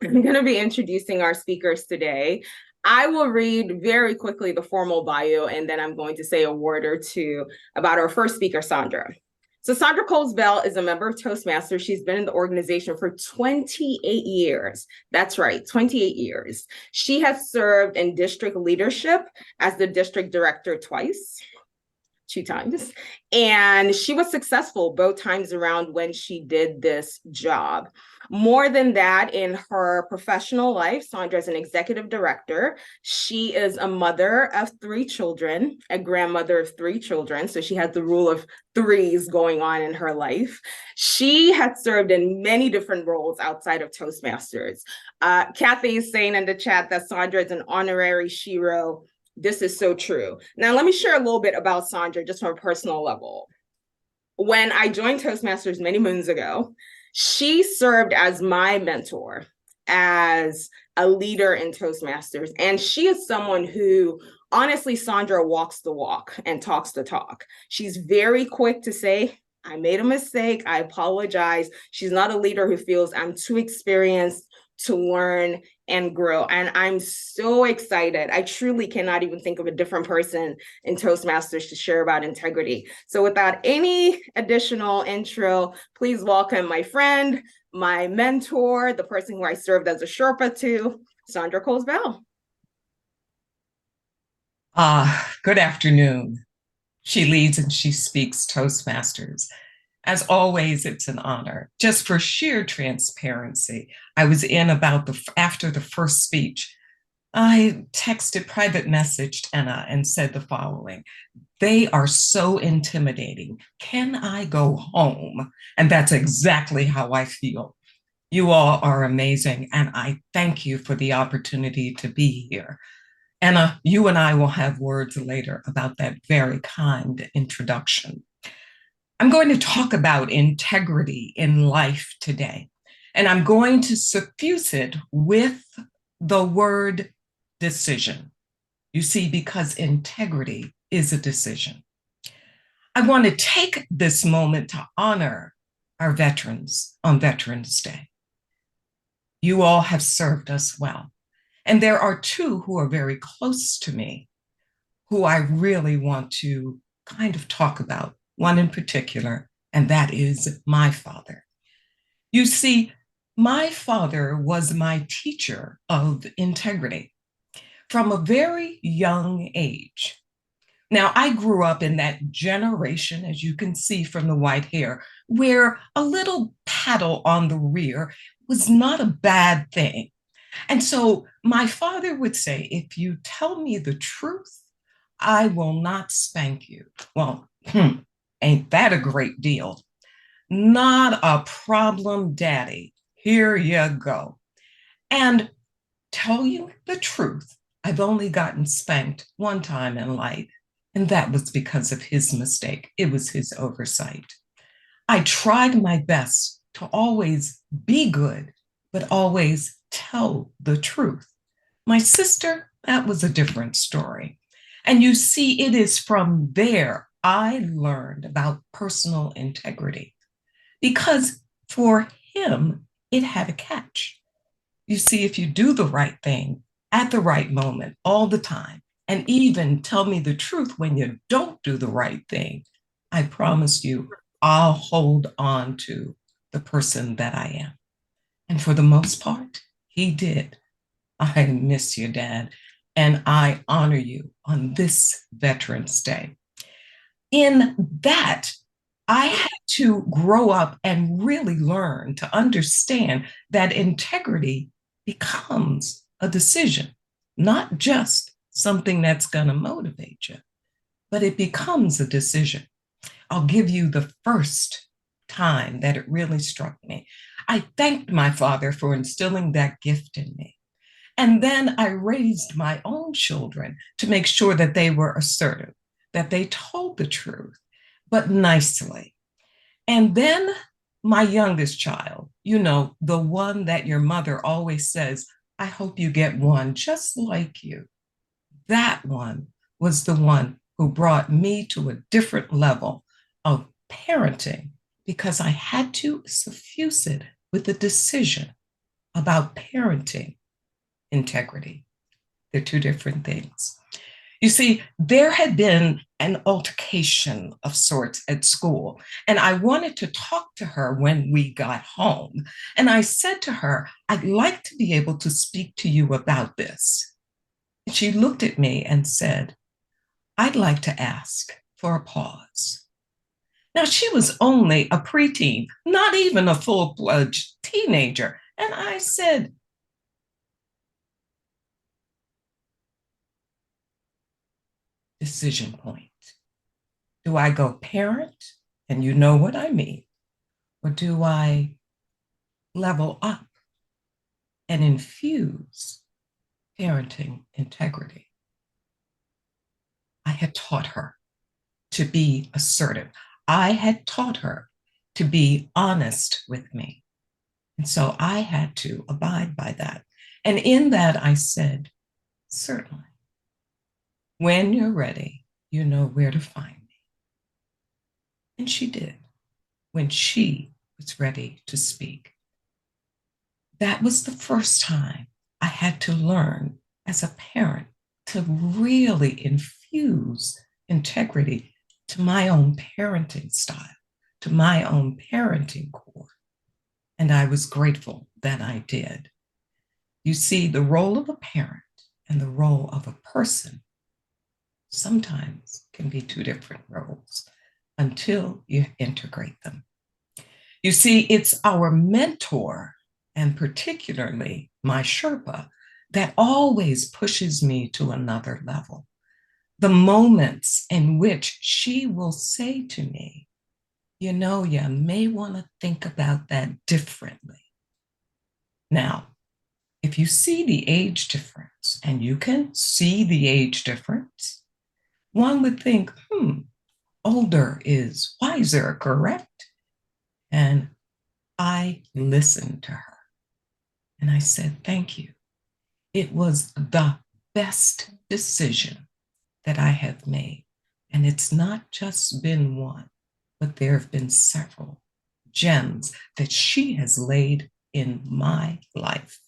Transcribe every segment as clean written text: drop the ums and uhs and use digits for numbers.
I'm going to be introducing our speakers today. I will read very quickly the formal bio, and then I'm going to say a word or two about our first speaker, Sandra. So Sandra Coles-Bell is a member of Toastmasters. She's been in the organization for 28 years. That's right, 28 years. She has served in district leadership as the district director twice. Two times. And she was successful both times around when she did this job. More than that, in her professional life, Sandra is an executive director. She is a mother of three children, a grandmother of three children. So she has the rule of threes going on in her life. She has served in many different roles outside of Toastmasters. Kathy is saying in the chat that Sandra is an honorary shero. This is so true. Now, let me share a little bit about Sandra just from a personal level. When I joined Toastmasters many moons ago, she served as my mentor, as a leader in Toastmasters. And she is someone who, honestly, Sandra walks the walk and talks the talk. She's very quick to say, I made a mistake. I apologize. She's not a leader who feels I'm too experienced to learn and grow. And I'm so excited. I truly cannot even think of a different person in Toastmasters to share about integrity. So without any additional intro, please welcome my friend, my mentor, the person who I served as a Sherpa to, Sandra Coles-Bell. Good afternoon. She leads and she speaks Toastmasters. As always, it's an honor. Just for sheer transparency, I was in about after the first speech. I texted, private messaged Anna and said the following: they are so intimidating. Can I go home? And that's exactly how I feel. You all are amazing, and I thank you for the opportunity to be here. Anna, you and I will have words later about that very kind introduction. I'm going to talk about integrity in life today, and I'm going to suffuse it with the word decision. You see, because integrity is a decision. I want to take this moment to honor our veterans on Veterans Day. You all have served us well. And there are two who are very close to me who I really want to kind of talk about, one in particular, and that is my father. You see, my father was my teacher of integrity from a very young age. Now, I grew up in that generation, as you can see from the white hair, where a little paddle on the rear was not a bad thing. And so my father would say, if you tell me the truth, I will not spank you. Well, ain't that a great deal? Not a problem, Daddy. Here you go. And tell you the truth, I've only gotten spanked one time in life, and that was because of his mistake. It was his oversight. I tried my best to always be good, but always tell the truth. My sister, that was a different story. And you see, it is from there I learned about personal integrity because for him, it had a catch. You see, if you do the right thing at the right moment, all the time, and even tell me the truth when you don't do the right thing, I promise you, I'll hold on to the person that I am. And for the most part, he did. I miss you, Dad, and I honor you on this Veterans Day. In that, I had to grow up and really learn to understand that integrity becomes a decision, not just something that's going to motivate you, but it becomes a decision. I'll give you the first time that it really struck me. I thanked my father for instilling that gift in me. And then I raised my own children to make sure that they were assertive, that they told the truth, but nicely. And then my youngest child, you know, the one that your mother always says, I hope you get one just like you. That one was the one who brought me to a different level of parenting because I had to suffuse it with a decision. about parenting integrity. They're two different things. You see, there had been an altercation of sorts at school, and I wanted to talk to her when we got home. And I said to her, I'd like to be able to speak to you about this. She looked at me and said, I'd like to ask for a pause. Now, she was only a preteen, not even a full-fledged teenager. And I said, decision point. Do I go parent? And you know what I mean. Or do I level up and infuse parenting integrity? I had taught her to be assertive. I had taught her to be honest with me. And so I had to abide by that. And in that, I said, certainly, when you're ready, you know where to find me. And she did when she was ready to speak. That was the first time I had to learn as a parent to really infuse integrity to my own parenting style, to my own parenting core. And I was grateful that I did. You see, the role of a parent and the role of a person sometimes can be two different roles until you integrate them. You see, it's our mentor, and particularly my Sherpa, that always pushes me to another level. The moments in which she will say to me, you know, you may want to think about that differently. Now, if you see the age difference, and you can see the age difference, one would think, older is wiser, correct? And I listened to her and I said, thank you. It was the best decision that I have made. And it's not just been one, but there have been several gems that she has laid in my life.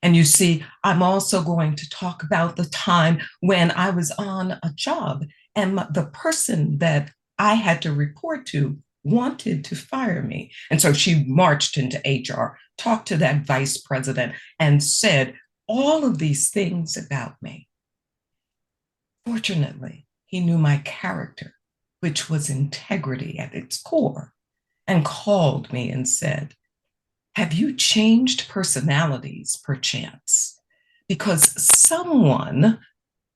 And you see, I'm also going to talk about the time when I was on a job and the person that I had to report to wanted to fire me. And so she marched into HR, talked to that vice president, and said all of these things about me. Fortunately, he knew my character, which was integrity at its core, and called me and said, have you changed personalities perchance? Because someone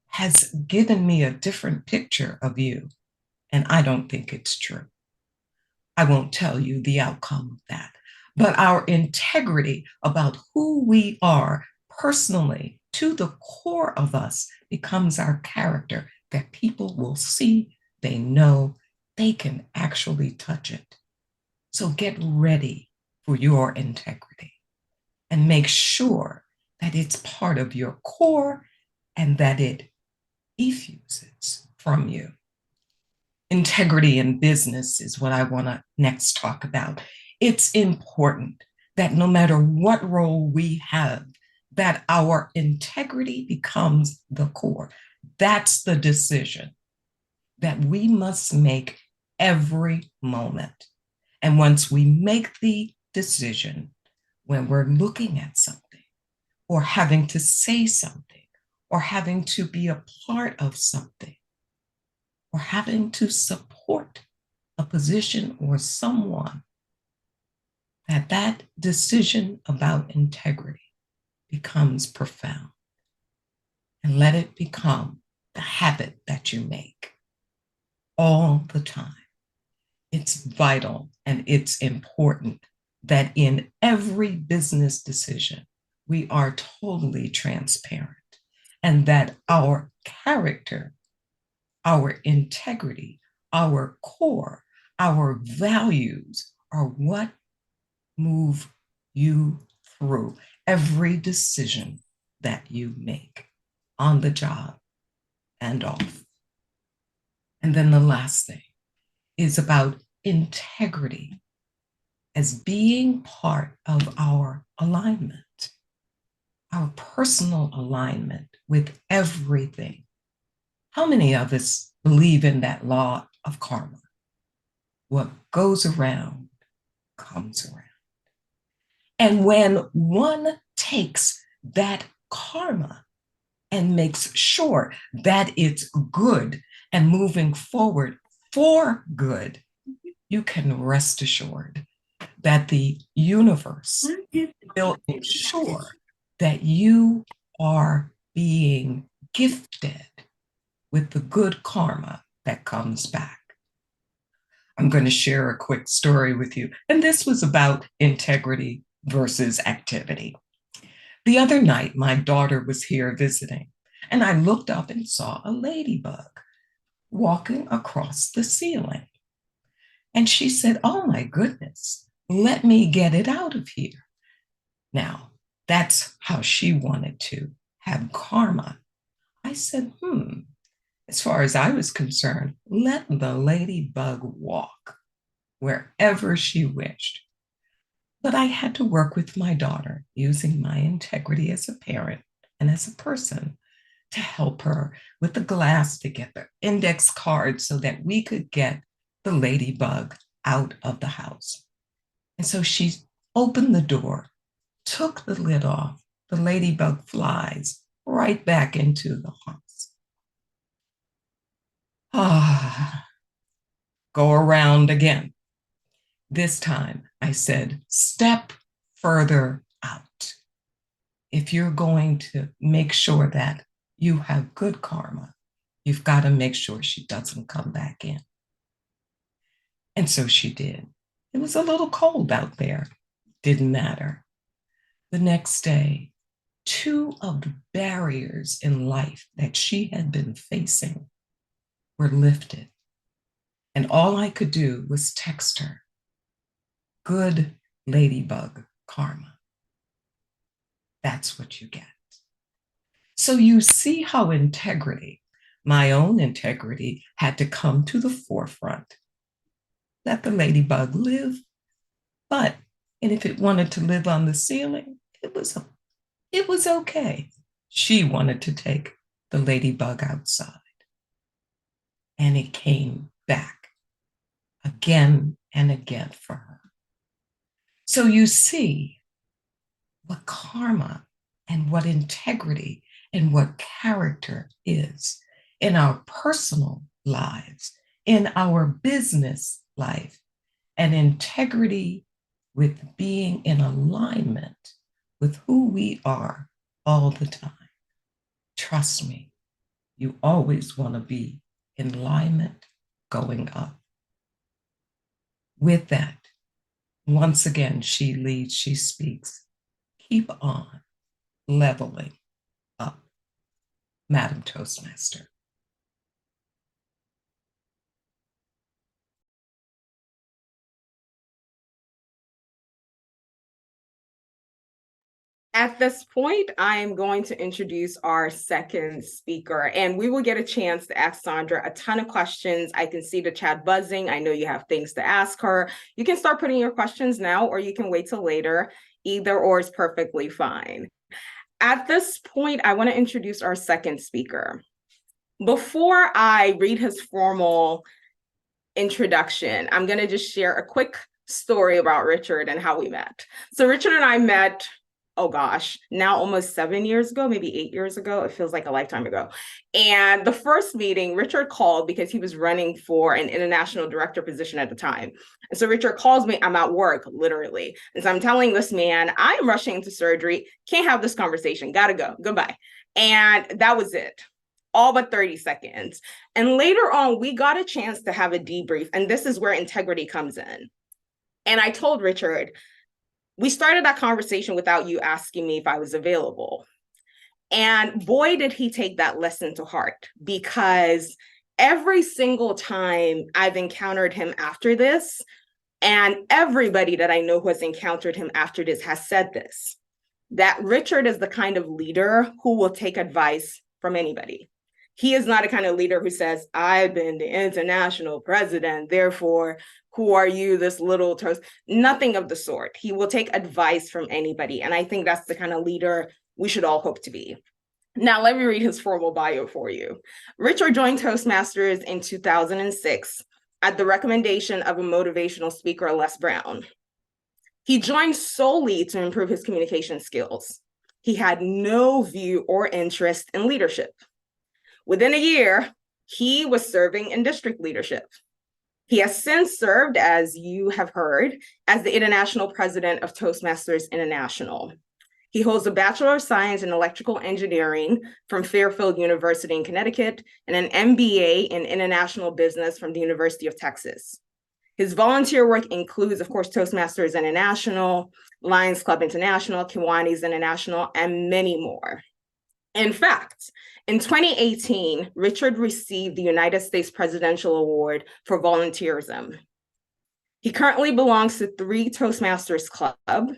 has given me a different picture of you, and I don't think it's true. I won't tell you the outcome of that, but our integrity about who we are personally to the core of us becomes our character that people will see, they know, they can actually touch it. So get ready for your integrity and make sure that it's part of your core and that it effuses from you. Integrity in business is what I want to next talk about. It's important that no matter what role we have, that our integrity becomes the core. That's the decision that we must make every moment. And once we make the decision, when we're looking at something or having to say something or having to be a part of something or having to support a position or someone, that decision about integrity becomes profound. And let it become the habit that you make all the time. It's vital and it's important that in every business decision, we are totally transparent and that our character, our integrity, our core, our values are what move you through every decision that you make on the job and off. And then the last thing is about integrity as being part of our alignment, our personal alignment with everything. How many of us believe in that law of karma? What goes around comes around. And when one takes that karma and makes sure that it's good and moving forward for good, you can rest assured that the universe will ensure that you are being gifted with the good karma that comes back. I'm going to share a quick story with you. And this was about integrity versus activity. The other night, my daughter was here visiting, and I looked up and saw a ladybug walking across the ceiling. And she said, "Oh my goodness, let me get it out of here." Now, that's how she wanted to have karma. I said, as far as I was concerned, let the ladybug walk wherever she wished. But I had to work with my daughter using my integrity as a parent and as a person to help her with the glass to get the index card so that we could get the ladybug out of the house. And so she opened the door, took the lid off, the ladybug flies right back into the house. Go around again. This time I said, step further out. If you're going to make sure that you have good karma, you've got to make sure she doesn't come back in. And so she did. It was a little cold out there. Didn't matter. The next day, 2 of the barriers in life that she had been facing were lifted. And all I could do was text her, "Good ladybug karma." That's what you get. So you see how integrity, my own integrity, had to come to the forefront. Let the ladybug live, but and if it wanted to live on the ceiling, it was okay. She wanted to take the ladybug outside. And it came back again and again for her. So you see what karma and what integrity and what character is in our personal lives, in our business life, and integrity with being in alignment with who we are all the time. Trust me, you always want to be in alignment going up. With that, once again, she leads, she speaks. Keep on leveling up, Madam Toastmaster. At this point, I am going to introduce our second speaker, and we will get a chance to ask Sandra a ton of questions. I can see the chat buzzing. I know you have things to ask her. You can start putting your questions now, or you can wait till later. Either or is perfectly fine. At this point, I want to introduce our second speaker. Before I read his formal introduction, I'm going to just share a quick story about Richard and how we met. So Richard and I met, oh gosh, now almost 7 years ago, maybe 8 years ago. It feels like a lifetime ago. And the first meeting, Richard called because he was running for an international director position at the time. And so Richard calls me, I'm at work, literally. And so I'm telling this man, I'm rushing into surgery, can't have this conversation, gotta go, goodbye. And that was it. All but 30 seconds. And later on, we got a chance to have a debrief. And this is where integrity comes in. And I told Richard, we started that conversation without you asking me if I was available. And boy, did he take that lesson to heart, because every single time I've encountered him after this, and everybody that I know who has encountered him after this has said this, that Richard is the kind of leader who will take advice from anybody. He is not a kind of leader who says, I've been the international president, therefore who are you, this little toast? Nothing of the sort. He will take advice from anybody. And I think that's the kind of leader we should all hope to be. Now, let me read his formal bio for you. Richard joined Toastmasters in 2006 at the recommendation of a motivational speaker, Les Brown. He joined solely to improve his communication skills. He had no view or interest in leadership. Within a year, he was serving in district leadership. He has since served, as you have heard, as the international president of Toastmasters International. He holds a Bachelor of Science in Electrical Engineering from Fairfield University in Connecticut and an MBA in International Business from the University of Texas. His volunteer work includes, of course, Toastmasters International, Lions Club International, Kiwanis International, and many more. In fact, in 2018, Richard received the United States Presidential Award for volunteerism. He currently belongs to 3 Toastmasters Club.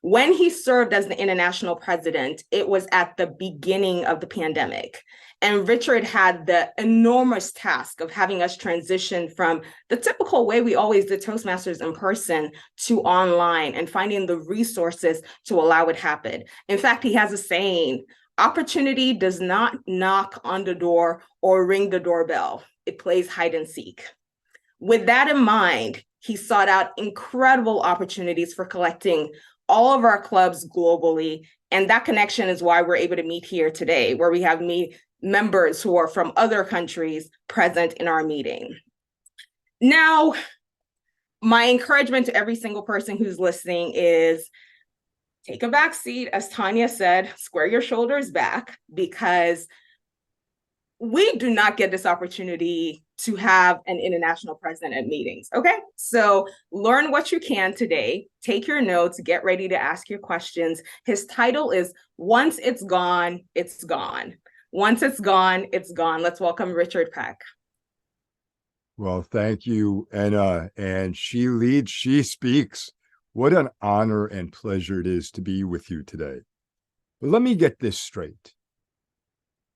When he served as the international president, it was at the beginning of the pandemic. And Richard had the enormous task of having us transition from the typical way we always did Toastmasters in person to online and finding the resources to allow it happen. In fact, he has a saying, opportunity does not knock on the door or ring the doorbell. It plays hide and seek. With that in mind, he sought out incredible opportunities for collecting all of our clubs globally. And that connection is why we're able to meet here today, where we have members who are from other countries present in our meeting. Now, my encouragement to every single person who's listening is take a back seat, as Tanya said, square your shoulders back, because we do not get this opportunity to have an international president at meetings, okay? So learn what you can today, take your notes, get ready to ask your questions. His title is Once It's Gone, It's Gone. Once it's gone, it's gone. Let's welcome Richard Peck. Well, thank you, Anna. And she leads, she speaks. What an honor and pleasure it is to be with you today. But let me get this straight.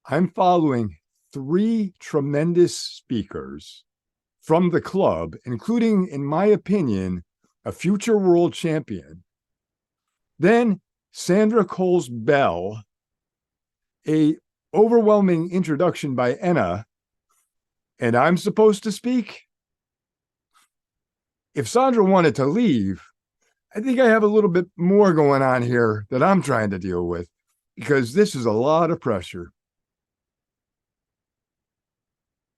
I'm following 3 tremendous speakers from the club, including, in my opinion, a future world champion. Then Sandra Coles-Bell, a overwhelming introduction by Anna, and I'm supposed to speak? If Sandra wanted to leave, I think I have a little bit more going on here that I'm trying to deal with, because this is a lot of pressure.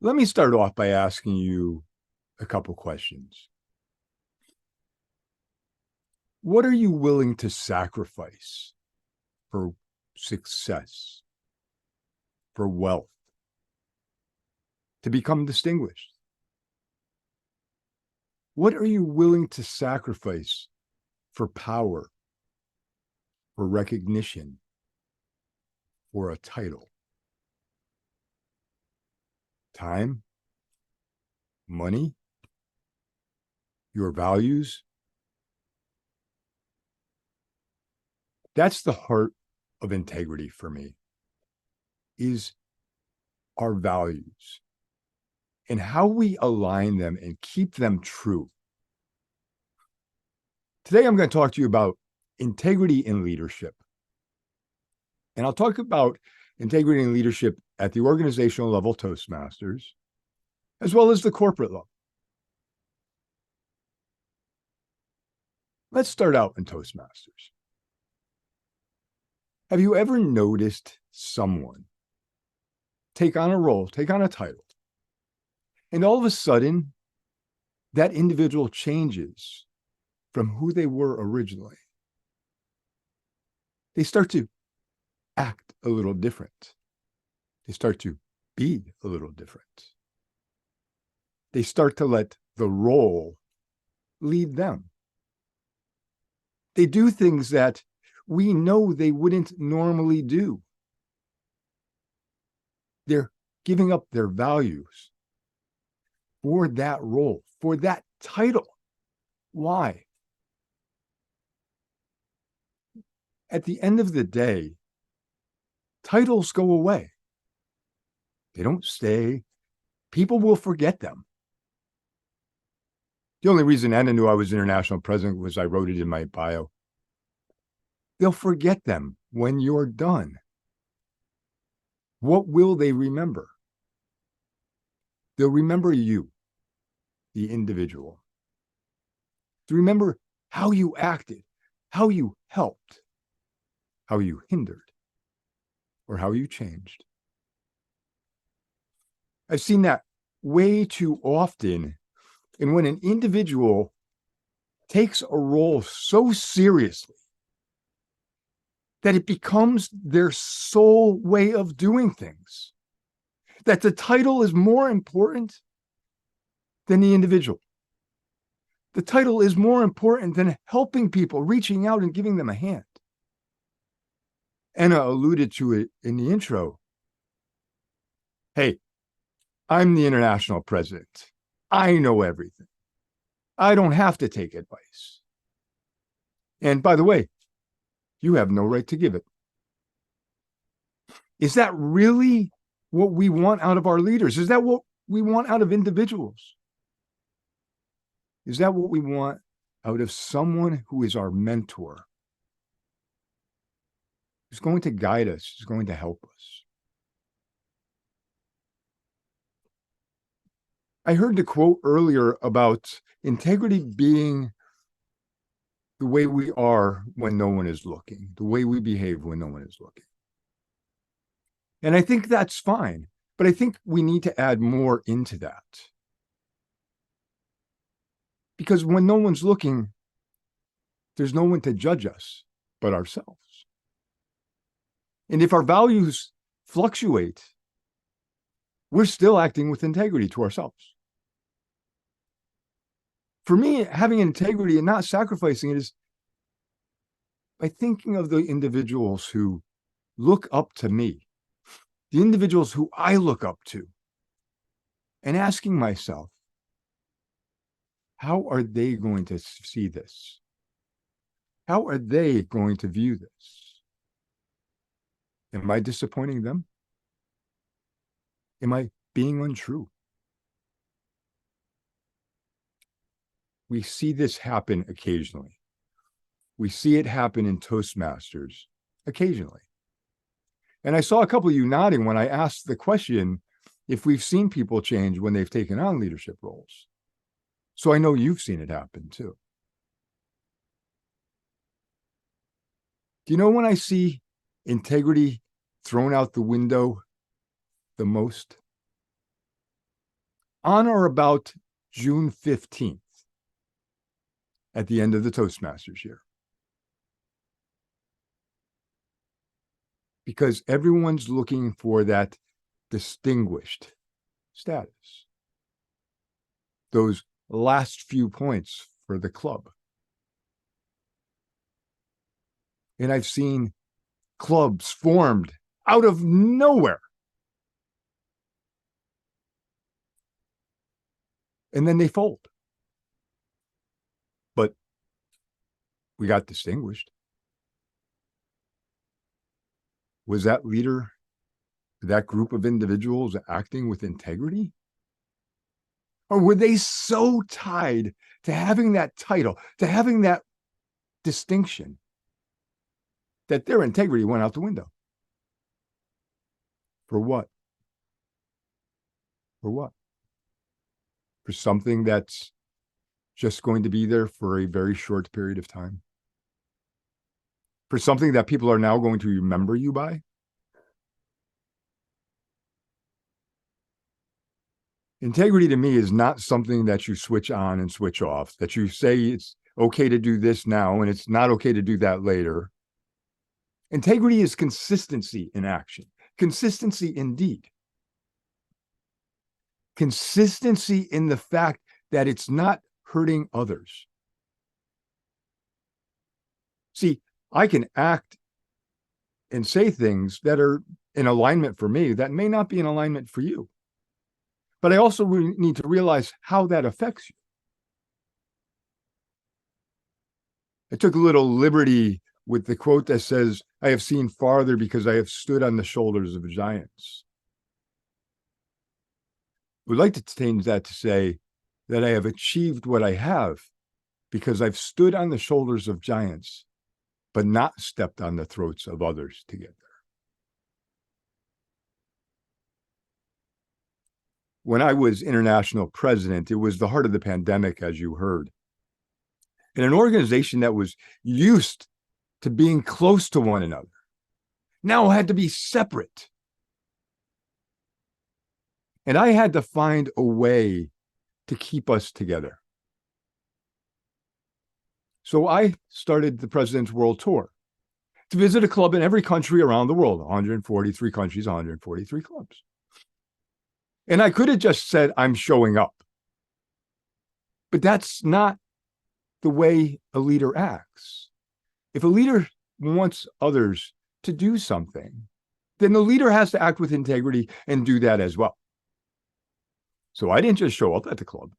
Let me start off by asking you a couple questions. What are you willing to sacrifice for success, for wealth, to become distinguished? What are you willing to sacrifice for power, for recognition, for a title? Time, money, your values? That's the heart of integrity for me, is our values and how we align them and keep them true. Today, I'm going to talk to you about integrity in leadership. And I'll talk about integrity in leadership at the organizational level, Toastmasters, as well as the corporate level. Let's start out in Toastmasters. Have you ever noticed someone take on a role, take on a title, and all of a sudden, that individual changes from who they were originally? They start to act a little different. They start to be a little different. They start to let the role lead them. They do things that we know they wouldn't normally do. They're giving up their values for that role, for that title. Why? At the end of the day, titles go away. They don't stay. People will forget them. The only reason Anna knew I was international president was I wrote it in my bio. They'll forget them when you're done. What will they remember? They'll remember you, the individual. To remember how you acted, how you helped, how you hindered, or how you changed. I've seen that way too often. And when an individual takes a role so seriously that it becomes their sole way of doing things, that the title is more important than the individual. The title is more important than helping people, reaching out and giving them a hand. Anna alluded to it in the intro. Hey, I'm the international president. I know everything. I don't have to take advice. And by the way, you have no right to give it. Is that really what we want out of our leaders? Is that what we want out of individuals? Is that what we want out of someone who is our mentor, who's going to guide us, who's going to help us? I heard the quote earlier about integrity being the way we are when no one is looking, the way we behave when no one is looking. And I think that's fine, but I think we need to add more into that. Because when no one's looking, there's no one to judge us but ourselves. And if our values fluctuate, we're still acting with integrity to ourselves. For me, having integrity and not sacrificing it is by thinking of the individuals who look up to me, the individuals who I look up to, and asking myself, how are they going to see this? How are they going to view this? Am I disappointing them? Am I being untrue? We see this happen occasionally. We see it happen in Toastmasters occasionally. And I saw a couple of you nodding when I asked the question if we've seen people change when they've taken on leadership roles. So I know you've seen it happen too. Do you know when I see integrity thrown out the window the most? On or about June 15th, at the end of the Toastmasters year. Because everyone's looking for that distinguished status. Those last few points for the club. And I've seen clubs formed out of nowhere. And then they fold. But we got distinguished. Was that leader, that group of individuals acting with integrity? Or were they so tied to having that title, to having that distinction, that their integrity went out the window? For what? For what? For something that's just going to be there for a very short period of time? For something that people are now going to remember you by? Integrity to me is not something that you switch on and switch off, that you say it's okay to do this now and it's not okay to do that later. Integrity is consistency in action, consistency in deed. Consistency in the fact that it's not hurting others. See, I can act and say things that are in alignment for me that may not be in alignment for you. But I also need to realize how that affects you. I took a little liberty with the quote that says, I have seen farther because I have stood on the shoulders of giants. I would like to change that to say, that I have achieved what I have because I've stood on the shoulders of giants, but not stepped on the throats of others to get there. When I was international president, it was the heart of the pandemic, as you heard. And an organization that was used to being close to one another now had to be separate. And I had to find a way to keep us together. So I started the President's World Tour to visit a club in every country around the world, 143 countries, 143 clubs. And I could have just said, I'm showing up. But that's not the way a leader acts. If a leader wants others to do something, then the leader has to act with integrity and do that as well. So I didn't just show up at the club.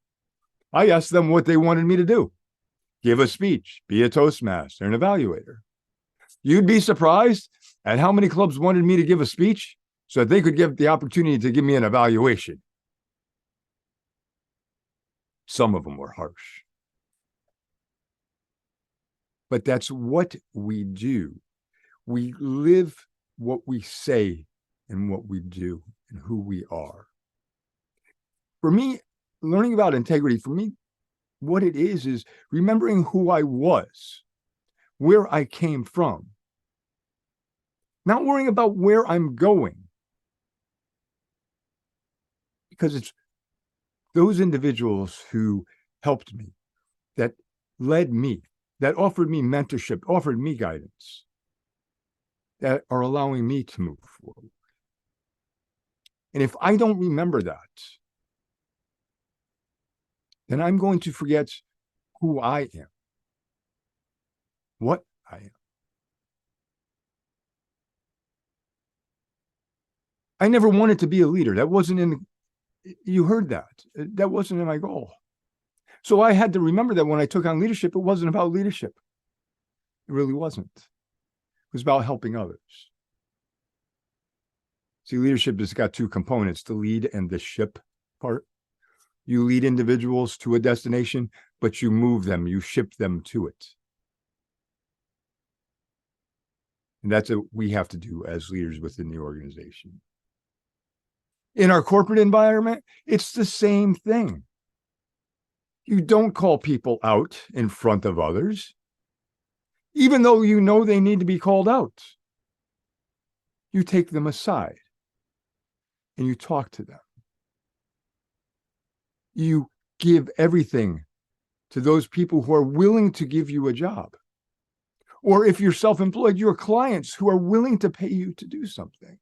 I asked them what they wanted me to do. Give a speech, be a Toastmaster, an evaluator. You'd be surprised at how many clubs wanted me to give a speech so that they could get the opportunity to give me an evaluation. Some of them were harsh. But that's what we do. We live what we say and what we do and who we are. For me, learning about integrity, for me, what it is remembering who I was, where I came from, not worrying about where I'm going. Because it's those individuals who helped me, that led me, that offered me mentorship, offered me guidance, that are allowing me to move forward. And if I don't remember that, then I'm going to forget who I am, what I am. I never wanted to be a leader. That wasn't in the, you heard that. That wasn't in my goal. So I had to remember that when I took on leadership, it wasn't about leadership. It really wasn't. It was about helping others. See, leadership has got two components, the lead and the ship part. You lead individuals to a destination, but you move them, you ship them to it. And that's what we have to do as leaders within the organization. In our corporate environment, it's the same thing. You don't call people out in front of others, even though you know they need to be called out. You take them aside and you talk to them. You give everything to those people who are willing to give you a job. Or if you're self-employed, your clients who are willing to pay you to do something.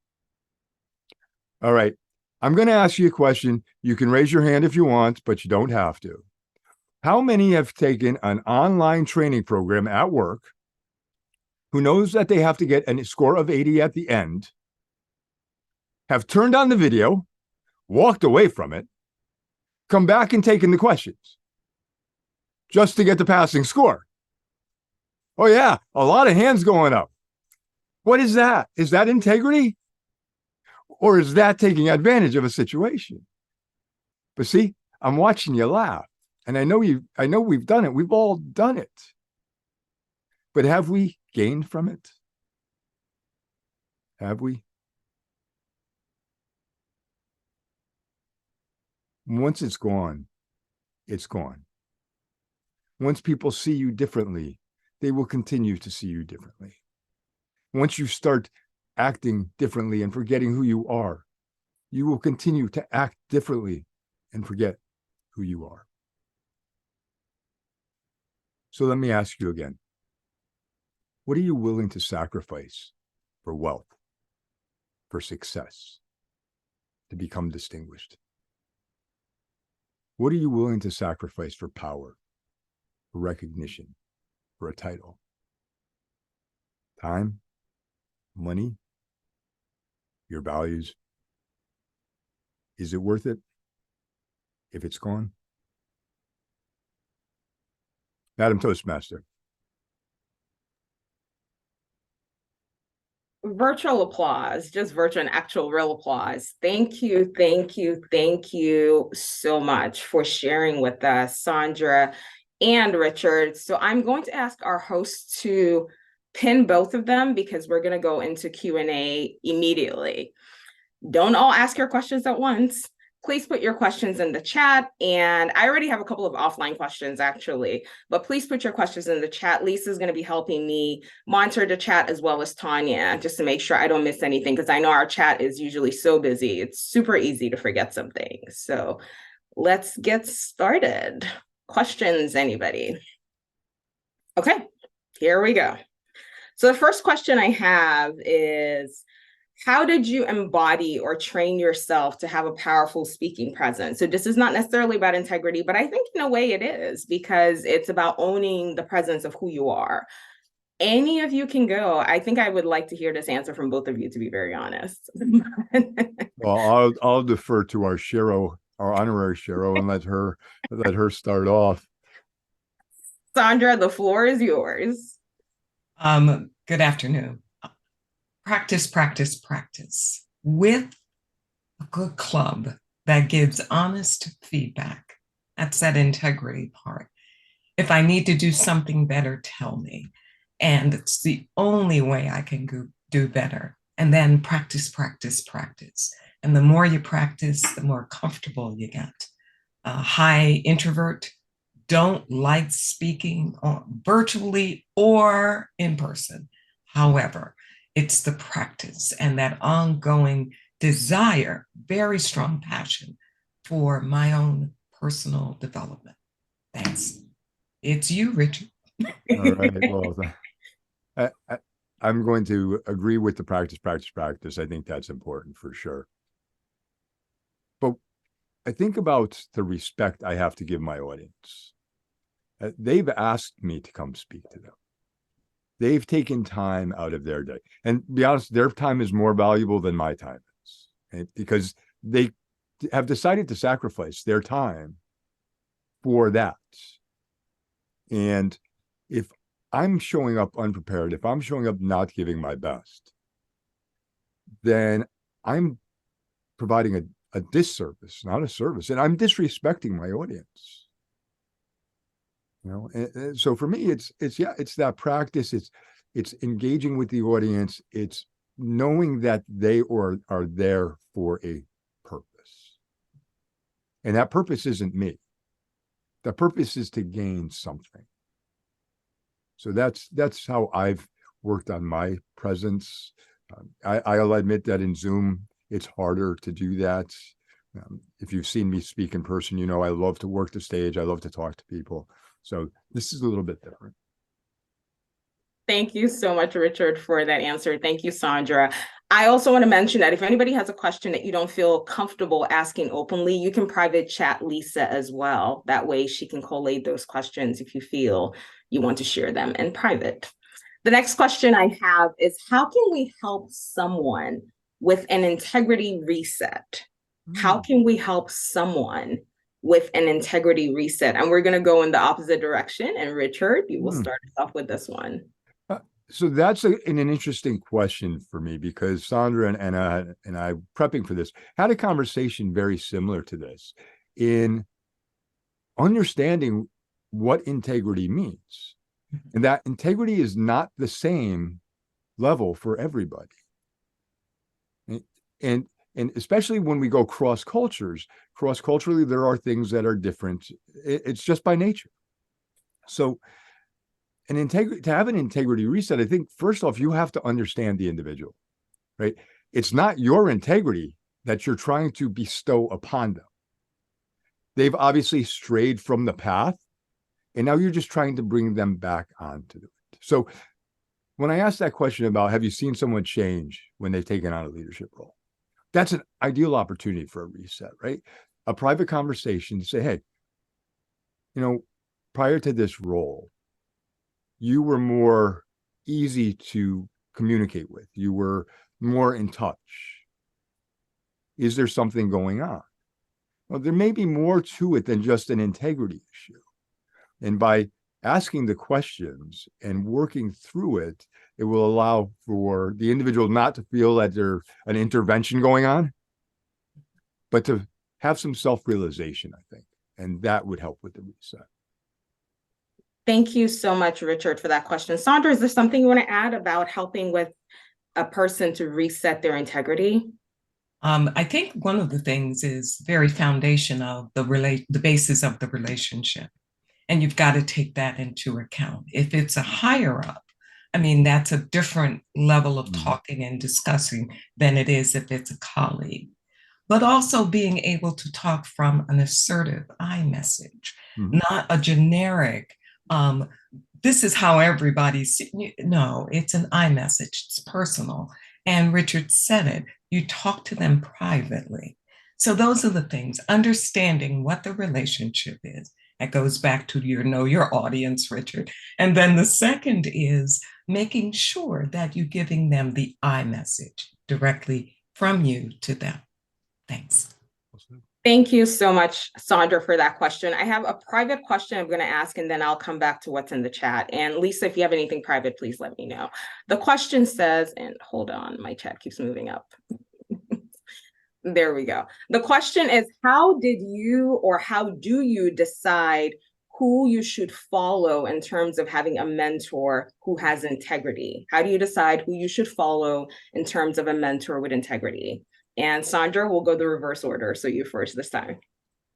All right, I'm going to ask you a question. You can raise your hand if you want, but you don't have to. How many have taken an online training program at work who knows that they have to get a score of 80 at the end, have turned on the video, walked away from it, come back and taken the questions just to get the passing score? Oh yeah, a lot of hands going up. What is that? Is that integrity? Or is that taking advantage of a situation? But see, I'm watching you laugh. And I know we've done it. We've all done it. But have we gained from it? Have we? Once it's gone, it's gone. Once people see you differently, they will continue to see you differently. Once you start acting differently and forgetting who you are, you will continue to act differently and forget who you are. So let me ask you again, what are you willing to sacrifice for wealth, for success, to become distinguished? What are you willing to sacrifice for power, for recognition, for a title? Time, money, your values? Is it worth it if it's gone? Madam Toastmaster. Virtual applause, just virtual and actual real applause. Thank you, thank you, thank you so much for sharing with us, Sandra and Richard. So I'm going to ask our hosts to pin both of them because we're going to go into Q&A immediately. Don't all ask your questions at once. Please put your questions in the chat. And I already have a couple of offline questions actually, but please put your questions in the chat. Lisa's going to be helping me monitor the chat as well as Tanya, just to make sure I don't miss anything, because I know our chat is usually so busy. It's super easy to forget something. So let's get started. Questions, anybody? Okay, here we go. So the first question I have is, how did you embody or train yourself to have a powerful speaking presence? So this is not necessarily about integrity, but I think in a way it is, because it's about owning the presence of who you are. Any of you can go. I think I would like to hear this answer from both of you, to be very honest. Well, I'll defer to our Shiro, our honorary Shiro, and let her start off. Sandra, the floor is yours. Good afternoon. Practice, practice, practice with a good club that gives honest feedback. That's that integrity part. If I need to do something better, tell me. And it's the only way I can do better. And then practice, practice, practice. And the more you practice, the more comfortable you get. High introvert, don't like speaking virtually or in person. However, it's the practice and that ongoing desire, very strong passion for my own personal development. Thanks. It's you, Richard. All right. Well, I'm going to agree with the practice, practice, practice. I think that's important for sure. But I think about the respect I have to give my audience. They've asked me to come speak to them. They've taken time out of their day. And to be honest, their time is more valuable than my time is, right? Because they have decided to sacrifice their time for that. And if I'm showing up unprepared, if I'm showing up not giving my best, then I'm providing a disservice, not a service. And I'm disrespecting my audience. You know, and so for me, it's that practice. It's engaging with the audience. It's knowing that they are there for a purpose, and that purpose isn't me. The purpose is to gain something. So that's how I've worked on my presence. I'll admit that in Zoom, it's harder to do that. If you've seen me speak in person, you know I love to work the stage. I love to talk to people. So this is a little bit different. Thank you so much, Richard, for that answer. Thank you, Sandra. I also want to mention that if anybody has a question that you don't feel comfortable asking openly, you can private chat Lisa as well. That way she can collate those questions if you feel you want to share them in private. The next question I have is, how can we help someone with an integrity reset? How can we help someone with an integrity reset? And we're going to go in the opposite direction. And Richard, you will start us off with this one. So that's an interesting question for me, because Sandra and I, prepping for this, had a conversation very similar to this in understanding what integrity means. And that integrity is not the same level for everybody. And especially when we go cross-culturally, there are things that are different. It's just by nature. So to have an integrity reset, I think, first off, you have to understand the individual, right? It's not your integrity that you're trying to bestow upon them. They've obviously strayed from the path, and now you're just trying to bring them back onto it. So when I asked that question about, have you seen someone change when they've taken on a leadership role? That's an ideal opportunity for a reset, right? A private conversation to say, hey, prior to this role, you were more easy to communicate with. You were more in touch. Is there something going on? Well, there may be more to it than just an integrity issue. And by asking the questions and working through it, it will allow for the individual not to feel that there's an intervention going on, but to have some self-realization, I think. And that would help with the reset. Thank you so much, Richard, for that question. Sandra, is there something you want to add about helping with a person to reset their integrity? I think one of the things is very foundational, the basis of the relationship. And you've got to take that into account. If it's a higher up, I mean, that's a different level of talking and discussing than it is if it's a colleague. But also being able to talk from an assertive I message, not a generic, this is how everybody's, no, it's an I message, it's personal. And Richard said it, you talk to them privately. So those are the things, understanding what the relationship is. That goes back to your audience, Richard. And then the second is making sure that you're giving them the I message directly from you to them. Thanks. Thank you so much, Sandra, for that question. I have a private question I'm going to ask, and then I'll come back to what's in the chat. And Lisa, if you have anything private, please let me know. The question says, and hold on, my chat keeps moving up. There we go. The question is, how do you decide who you should follow in terms of having a mentor who has integrity? How do you decide who you should follow in terms of a mentor with integrity? And Sandra, we'll go the reverse order. So you first this time.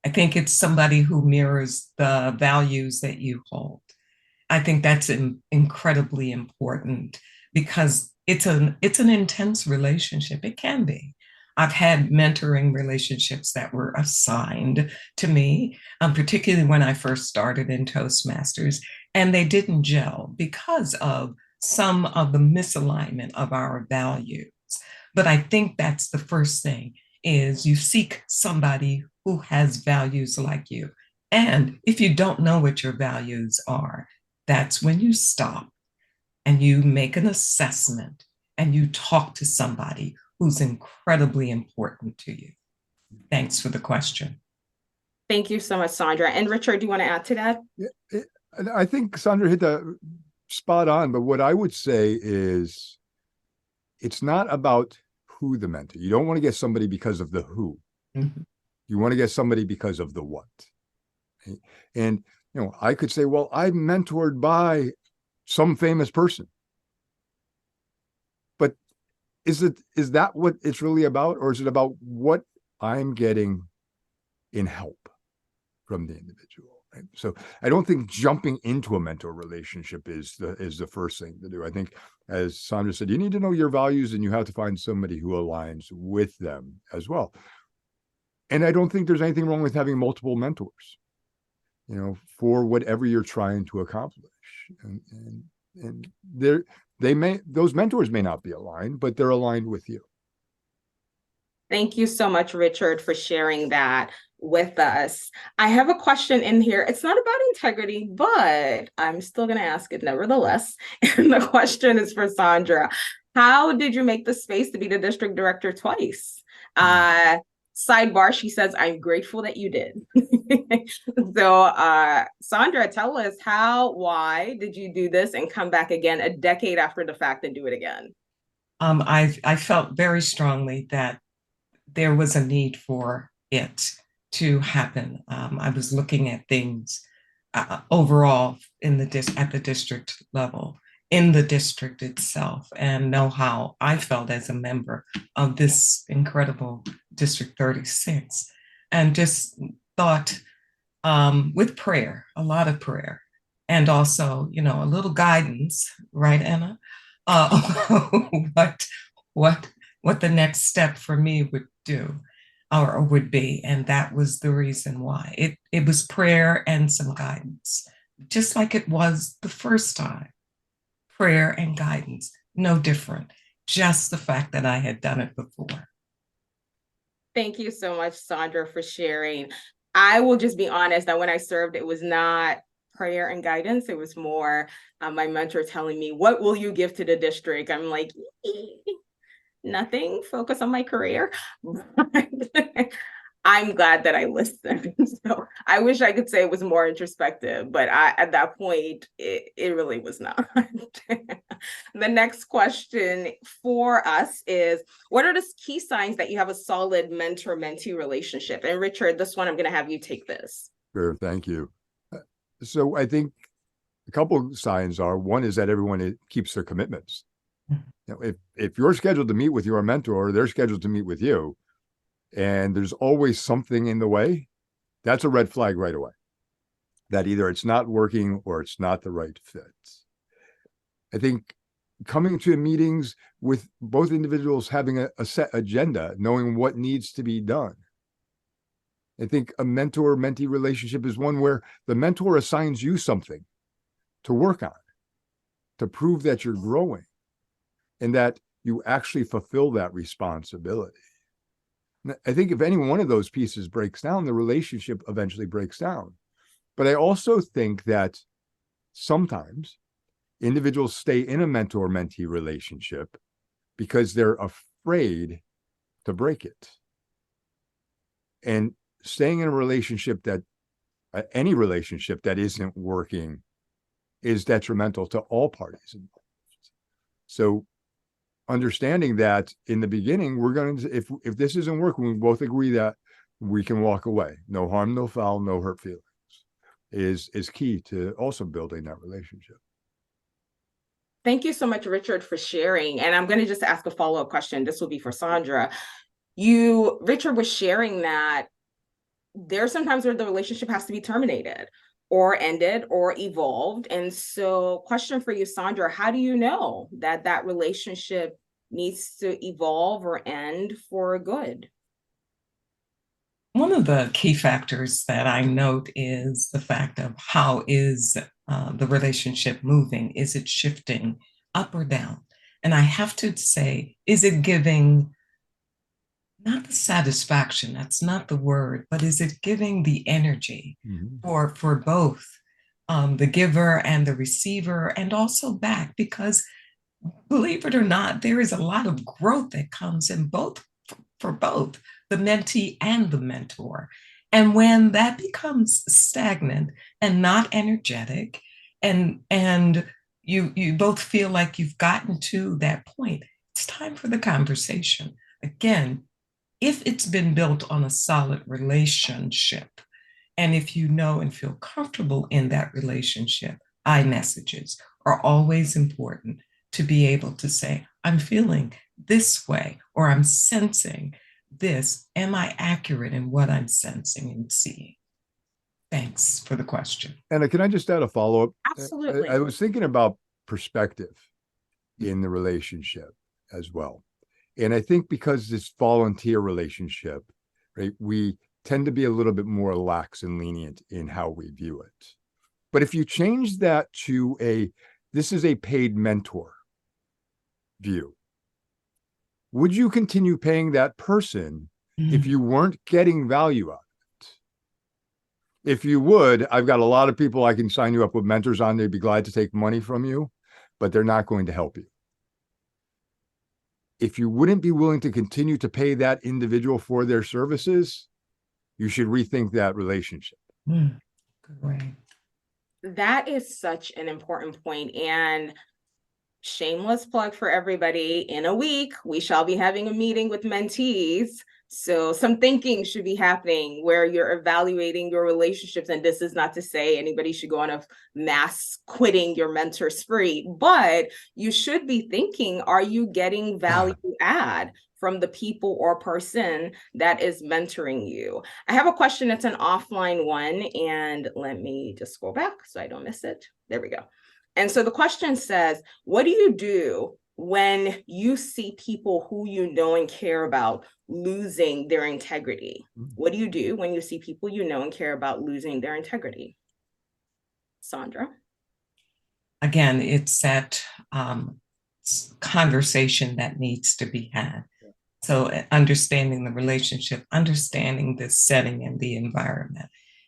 I think it's somebody who mirrors the values that you hold. I think that's incredibly important because it's an intense relationship. It can be. I've had mentoring relationships that were assigned to me, particularly when I first started in Toastmasters, and they didn't gel because of some of the misalignment of our values. But I think that's the first thing, is you seek somebody who has values like you. And if you don't know what your values are, that's when you stop and you make an assessment and you talk to somebody who's incredibly important to you. Thanks for the question. Thank you so much, Sandra. And Richard, do you want to add to that? Yeah, I think Sandra hit that spot on, but what I would say is it's not about who the mentor. You don't want to get somebody because of the who. You want to get somebody because of the what. Okay? And I could say, well, I'm mentored by some famous person. But is that what it's really about? Or is it about what I'm getting in help from the individual? Right? So I don't think jumping into a mentor relationship is the first thing to do. I think, as Sandra said, you need to know your values and you have to find somebody who aligns with them as well. And I don't think there's anything wrong with having multiple mentors, for whatever you're trying to accomplish. And those mentors may not be aligned, but they're aligned with you. Thank you so much, Richard, for sharing that with us. I have a question in here. It's not about integrity, but I'm still going to ask it nevertheless. And the question is for Sandra. How did you make the space to be the district director twice? Sidebar, she says, I'm grateful that you did. So Sandra, tell us why did you do this and come back again a decade after the fact and do it again? I felt very strongly that there was a need for it to happen. I was looking at things overall at the district level, in the district itself, and know how I felt as a member of this incredible District 36, and just thought with prayer, a lot of prayer, and also, a little guidance, right, Anna? What the next step for me would do or would be. And that was the reason why. It was prayer and some guidance, just like it was the first time. Prayer and guidance, no different. Just the fact that I had done it before. Thank you so much, Sandra, for sharing. I will just be honest that when I served, it was not prayer and guidance. It was more my mentor telling me, what will you give to the district? I'm like, nothing, focus on my career. I'm glad that I listened. So I wish I could say it was more introspective, but at that point, it really was not. The next question for us is, what are the key signs that you have a solid mentor-mentee relationship? And Richard, this one, I'm going to have you take this. Sure, thank you. So I think a couple of signs are, one is that everyone keeps their commitments. You know, if you're scheduled to meet with your mentor, they're scheduled to meet with you, and there's always something in the way, that's a red flag right away. That either it's not working or it's not the right fit. I think coming to meetings with both individuals having a set agenda, knowing what needs to be done. I think a mentor-mentee relationship is one where the mentor assigns you something to work on, to prove that you're growing and that you actually fulfill that responsibility. I think if any one of those pieces breaks down, the relationship eventually breaks down. But I also think that sometimes individuals stay in a mentor-mentee relationship because they're afraid to break it. And staying in a relationship that, any relationship that isn't working, is detrimental to all parties involved. So understanding that in the beginning, we're going to, if this isn't working, we both agree that we can walk away. No harm, no foul, no hurt feelings is key to also building that relationship. Thank you so much, Richard, for sharing. And I'm going to just ask a follow-up question. This will be for Sandra. Richard was sharing that there are sometimes where the relationship has to be terminated or ended or evolved. And so question for you, Sandra, how do you know that that relationship needs to evolve or end for good? One of the key factors that I note is the fact of how is the relationship moving? Is it shifting up or down? And I have to say, is it giving not the satisfaction, that's not the word, but is it giving the energy for both the giver and the receiver, and also back? Because believe it or not, there is a lot of growth that comes in both, for both the mentee and the mentor. And when that becomes stagnant and not energetic, and you both feel like you've gotten to that point, it's time for the conversation. Again, if it's been built on a solid relationship, and if you know and feel comfortable in that relationship, iMessages are always important to be able to say, I'm feeling this way, or I'm sensing this. Am I accurate in what I'm sensing and seeing? Thanks for the question. And can I just add a follow-up? Absolutely. I was thinking about perspective in the relationship as well. And I think because this volunteer relationship, right, we tend to be a little bit more lax and lenient in how we view it. But if you change that to this is a paid mentor view, would you continue paying that person if you weren't getting value out of it? If you would, I've got a lot of people I can sign you up with mentors on. They'd be glad to take money from you, but they're not going to help you. If you wouldn't be willing to continue to pay that individual for their services, you should rethink that relationship. Great. That is such an important point. And shameless plug for everybody, in a week, we shall be having a meeting with mentees. So some thinking should be happening where you're evaluating your relationships. And this is not to say anybody should go on a mass quitting your mentor spree, but you should be thinking, are you getting value add from the people or person that is mentoring you? I have a question that's an offline one, and let me just scroll back so I don't miss it. There we go. And so the question says, what do you do when you see people who you know and care about losing their integrity? What do you do when you see people you know and care about losing their integrity? Sandra? Again, it's that conversation that needs to be had. So understanding the relationship, understanding the setting and the environment.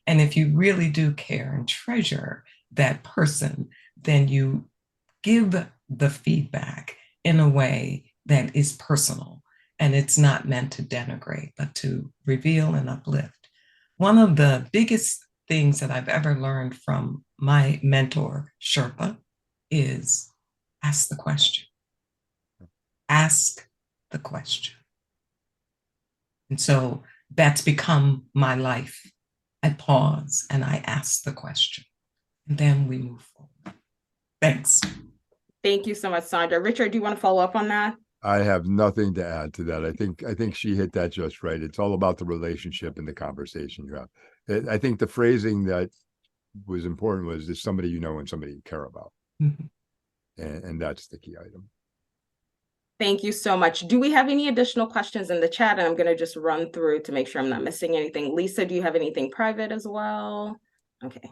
And if you really do care and treasure that person, then you give the feedback in a way that is personal and it's not meant to denigrate, but to reveal and uplift. One of the biggest things that I've ever learned from my mentor, Sherpa, is ask the question. Ask the question. And so that's become my life. I pause and I ask the question, and then we move forward. Thanks. Thank you so much, Sandra. Richard, do you want to follow up on that? I have nothing to add to that. I think she hit that just right. It's all about the relationship and the conversation you have. I think the phrasing that was important was there's somebody you know and somebody you care about. Mm-hmm. And that's the key item. Thank you so much. Do we have any additional questions in the chat? And I'm going to just run through to make sure I'm not missing anything. Lisa, do you have anything private as well? Okay.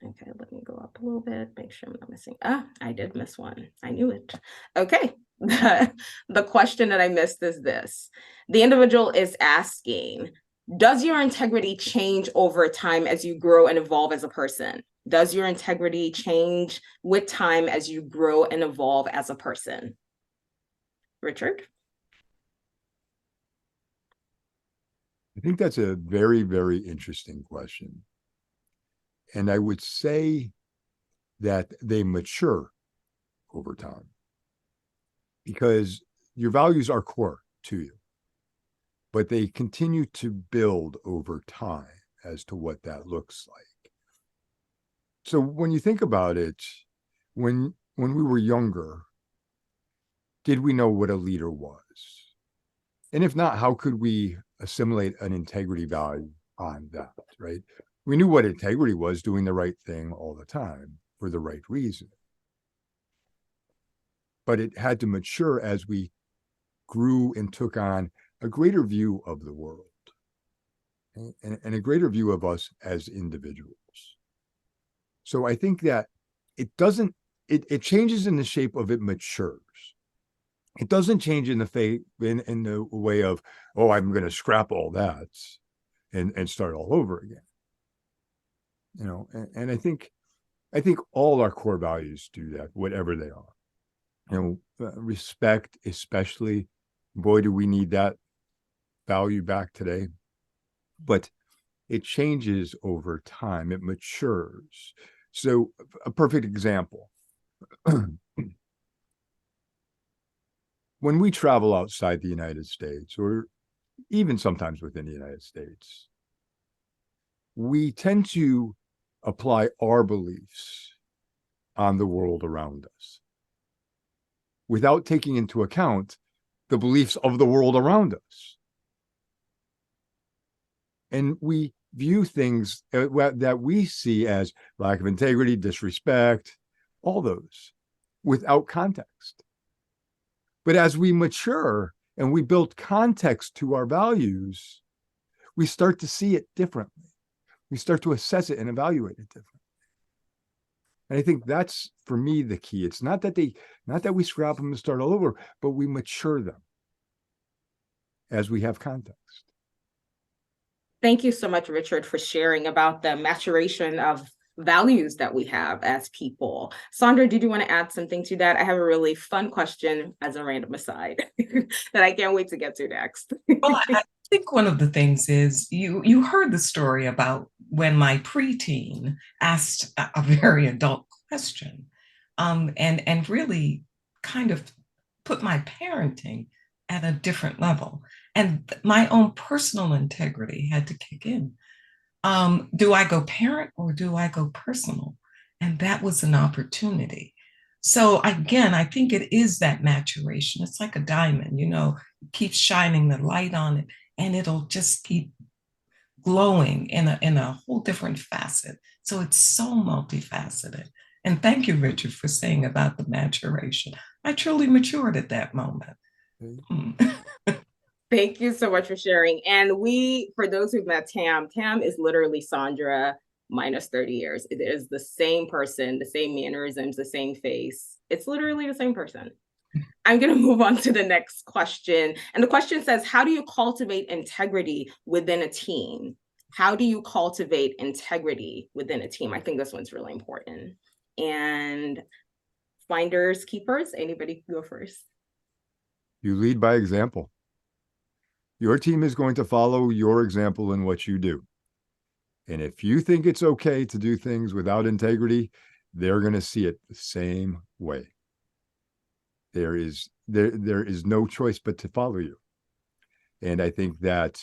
Okay, let me go up a little bit, make sure I'm not missing. I did miss one. I knew it. Okay. The question that I missed is this. The individual is asking, does your integrity change over time as you grow and evolve as a person? Does your integrity change with time as you grow and evolve as a person? Richard? I think that's a very, very interesting question. And I would say that they mature over time because your values are core to you, but they continue to build over time as to what that looks like. So when you think about it, when we were younger, did we know what a leader was? And if not, how could we assimilate an integrity value on that, right? We knew what integrity was, doing the right thing all the time for the right reason. But it had to mature as we grew and took on a greater view of the world and a greater view of us as individuals. So I think that it changes in the shape of it matures. It doesn't change in the way of, oh, I'm going to scrap all that and start all over again. You know, and I think all our core values do that, whatever they are. You know, respect, especially, boy, do we need that value back today. But it changes over time. It matures. So a perfect example. When we travel outside the United States, or even sometimes within the United States, we tend to apply our beliefs on the world around us without taking into account the beliefs of the world around us. And we view things that we see as lack of integrity, disrespect, all those, without context. But as we mature and we build context to our values, we start to see it differently. We start to assess it and evaluate it differently. And I think that's, for me, the key. It's not that we scrap them and start all over, but we mature them as we have context. Thank you so much, Richard, for sharing about the maturation of values that we have as people. Sandra, did you want to add something to that? I have a really fun question as a random aside that I can't wait to get to next. Well, I think one of the things is you heard the story about when my preteen asked a very adult question, and really kind of put my parenting at a different level. And my own personal integrity had to kick in. Do I go parent or do I go personal? And that was an opportunity. So again, I think it is that maturation. It's like a diamond, keep shining the light on it and it'll just keep glowing in a whole different facet. So it's so multifaceted. And thank you, Richard, for saying about the maturation. I truly matured at that moment. Thank you so much for sharing. And for those who've met Tam is literally Sandra minus 30 years. It is the same person, the same mannerisms, the same face. It's literally the same person. I'm going to move on to the next question. And the question says, how do you cultivate integrity within a team? How do you cultivate integrity within a team? I think this one's really important. And finders, keepers, anybody go first? You lead by example. Your team is going to follow your example in what you do. And if you think it's okay to do things without integrity, they're going to see it the same way. There is no choice but to follow you. And I think that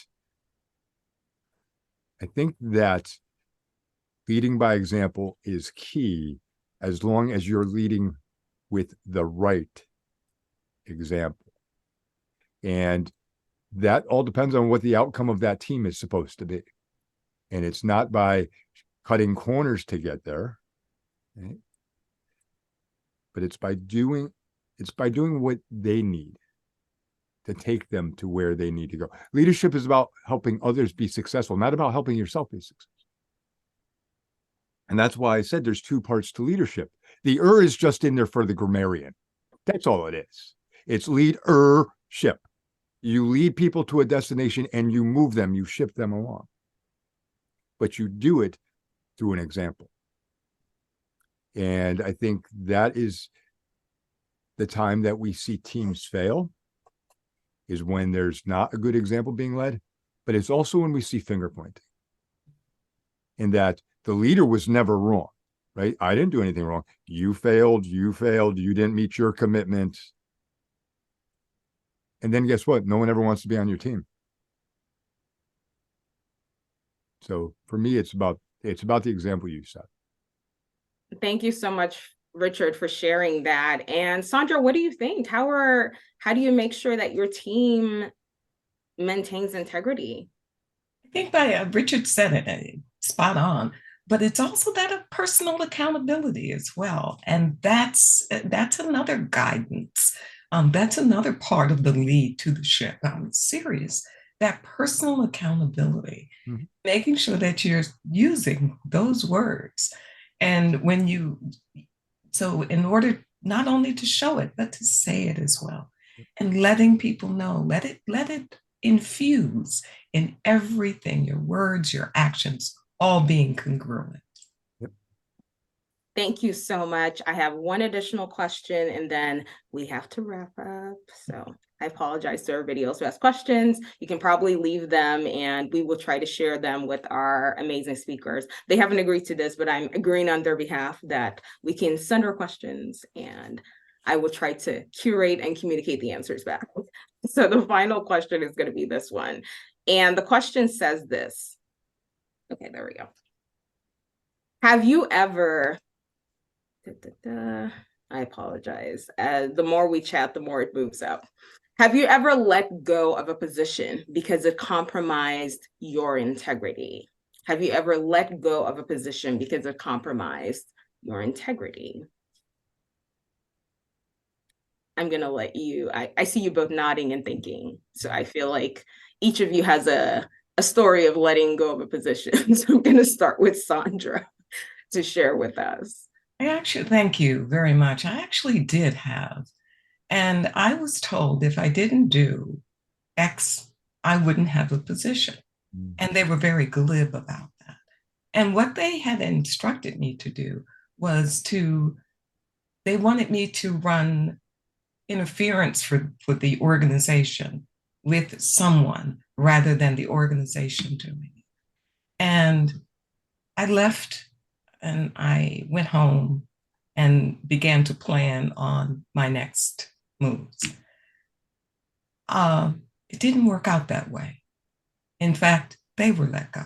leading by example is key, as long as you're leading with the right example. And that all depends on what the outcome of that team is supposed to be. And it's not by cutting corners to get there, right? But it's by doing what they need to take them to where they need to go. Leadership is about helping others be successful, not about helping yourself be successful. And that's why I said there's two parts to leadership. The is just in there for the grammarian. That's all it is. It's leadership. You lead people to a destination and you move them, you ship them along. But you do it through an example. And I think that is the time that we see teams fail, is when there's not a good example being led, but it's also when we see finger pointing. In that the leader was never wrong, right? I didn't do anything wrong. You failed, you didn't meet your commitment. And then guess what? No one ever wants to be on your team. So for me, it's about the example you set. Thank you so much, Richard, for sharing that. And Sandra, what do you think? How do you make sure that your team maintains integrity? I think Richard said it spot on, but it's also that of personal accountability as well. And that's another guidance. That's another part of the lead to the ship. I'm serious. That personal accountability, making sure that you're using those words. And so in order not only to show it, but to say it as well, and letting people know, let it infuse in everything, your words, your actions, all being congruent. Thank you so much. I have one additional question and then we have to wrap up. So I apologize to our videos who has questions. You can probably leave them and we will try to share them with our amazing speakers. They haven't agreed to this, but I'm agreeing on their behalf that we can send our questions and I will try to curate and communicate the answers back. So the final question is going to be this one. And the question says this. Okay, there we go. Have you ever... I apologize. The more we chat, the more it moves up. Have you ever let go of a position because it compromised your integrity? Have you ever let go of a position because it compromised your integrity? I'm going to let you, I see you both nodding and thinking. So I feel like each of you has a story of letting go of a position. So I'm going to start with Sandra to share with us. Thank you very much. I actually did have, and I was told if I didn't do X, I wouldn't have a position. And they were very glib about that. And what they had instructed me to do was they wanted me to run interference for the organization with someone rather than the organization doing it. And I left and I went home and began to plan on my next moves. It didn't work out that way. In fact, they were let go.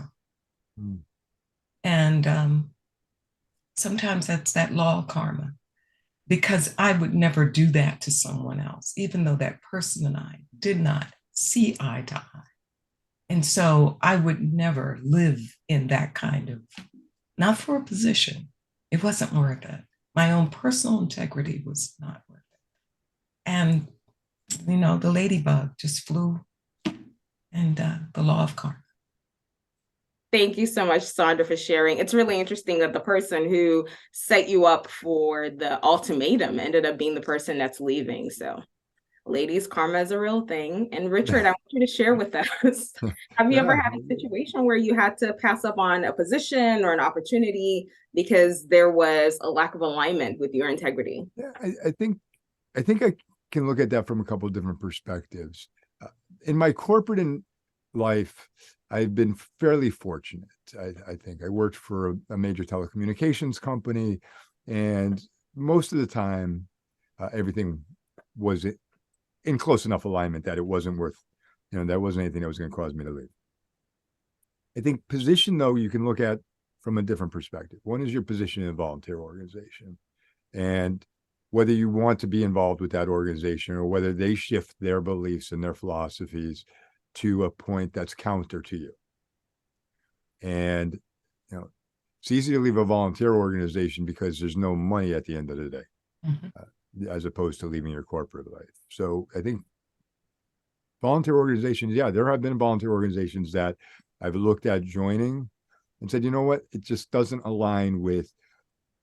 And sometimes that's that law of karma, because I would never do that to someone else, even though that person and I did not see eye to eye. And so I would never live in that kind of, not for a position. It wasn't worth it. My own personal integrity was not worth it. And, the ladybug just flew, and the law of karma. Thank you so much, Sandra, for sharing. It's really interesting that the person who set you up for the ultimatum ended up being the person that's leaving. So, ladies, karma is a real thing. And Richard, I want you to share with us. Have you ever had a situation where you had to pass up on a position or an opportunity because there was a lack of alignment with your integrity? Yeah, I think can look at that from a couple of different perspectives. In my corporate life, I've been fairly fortunate. I think I worked for a major telecommunications company, and most of the time, everything was in close enough alignment that it wasn't worth, that wasn't anything that was going to cause me to leave. I think position, though, you can look at from a different perspective. One is your position in a volunteer organization, and whether you want to be involved with that organization or whether they shift their beliefs and their philosophies to a point that's counter to you. And, it's easy to leave a volunteer organization because there's no money at the end of the day, as opposed to leaving your corporate life. So I think volunteer organizations, there have been volunteer organizations that I've looked at joining and said, you know what, it just doesn't align with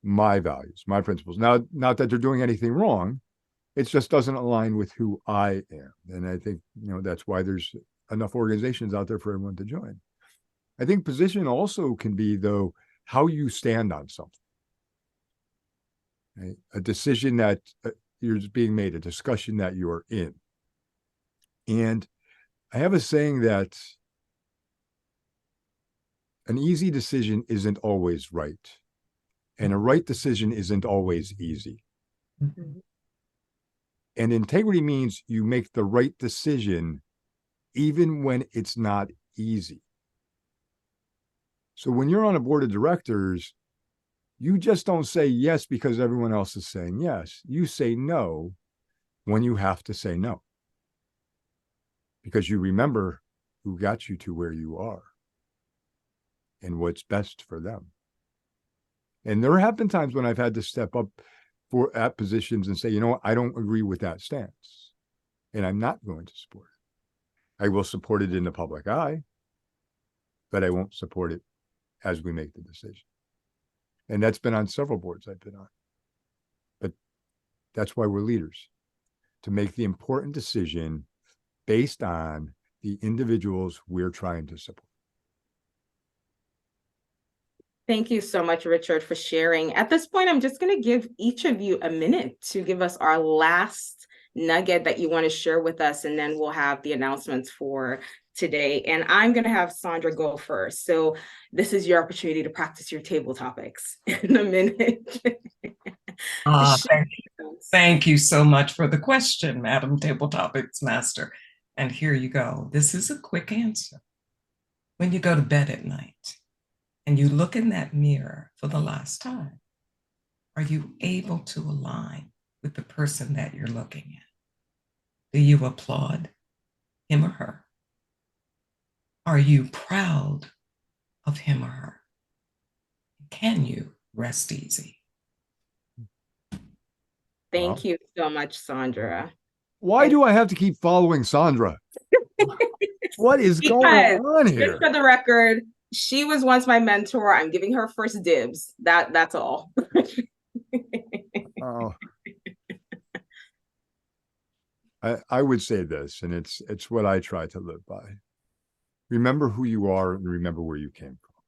my values, my principles. Now, not that they're doing anything wrong, it just doesn't align with who I am. And I think, that's why there's enough organizations out there for everyone to join. I think position also can be, though, how you stand on something. Right? A decision that you're being made, a discussion that you're in. And I have a saying that an easy decision isn't always right. And a right decision isn't always easy. Mm-hmm. And integrity means you make the right decision even when it's not easy. So when you're on a board of directors, you just don't say yes because everyone else is saying yes. You say no when you have to say no, because you remember who got you to where you are and what's best for them. And there have been times when I've had to step up at positions and say, I don't agree with that stance, and I'm not going to support it. I will support it in the public eye, but I won't support it as we make the decision. And that's been on several boards I've been on. But that's why we're leaders, to make the important decision based on the individuals we're trying to support. Thank you so much, Richard, for sharing. At this point, I'm just going to give each of you a minute to give us our last nugget that you want to share with us, and then we'll have the announcements for today. And I'm going to have Sandra go first. So this is your opportunity to practice your table topics in a minute. Thank you so much for the question, Madam Table Topics Master. And here you go. This is a quick answer. When you go to bed at night and you look in that mirror for the last time, are you able to align with the person that you're looking at? Do you applaud him or her? Are you proud of him or her? Can you rest easy? Thank you so much, Sandra. Why do I have to keep following Sandra? What is going on here? Just for the record, she was once my mentor. I'm giving her first dibs. That's all. Oh. I would say this, and it's what I try to live by. Remember who you are and remember where you came from.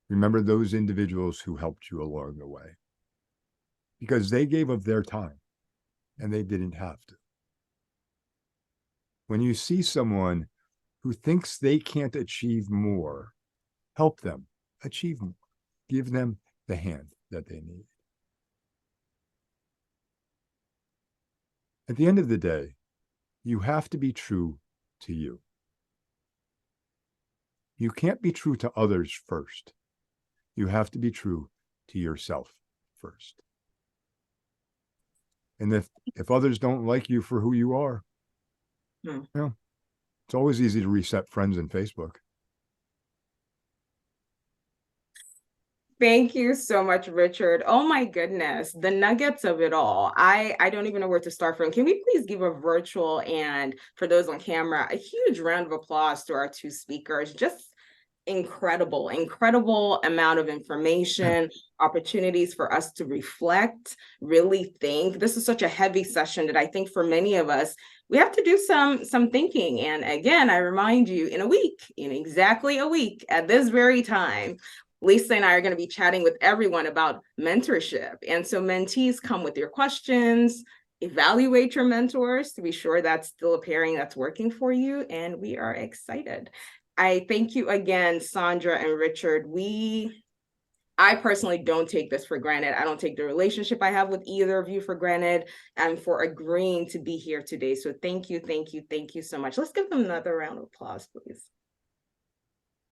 Remember those individuals who helped you along the way, because they gave of their time and they didn't have to. When you see someone who thinks they can't achieve more, help them achieve more. Give them the hand that they need. At the end of the day, you have to be true to you. You can't be true to others first. You have to be true to yourself first. And if others don't like you for who you are, it's always easy to reset friends in Facebook. Thank you so much, Richard. Oh my goodness, the nuggets of it all. I don't even know where to start from. Can we please give a virtual, and for those on camera, a huge round of applause to our two speakers. Just incredible amount of information, opportunities for us to reflect, really think. This is such a heavy session that I think for many of us, we have to do some thinking. And again, I remind you, in exactly a week at this very time, Lisa and I are going to be chatting with everyone about mentorship. And so mentees come with your questions, evaluate your mentors to be sure that's still a pairing that's working for you. And we are excited. I thank you again, Sandra and Richard. I personally don't take this for granted. I don't take the relationship I have with either of you for granted, and for agreeing to be here today. So thank you so much. Let's give them another round of applause, please.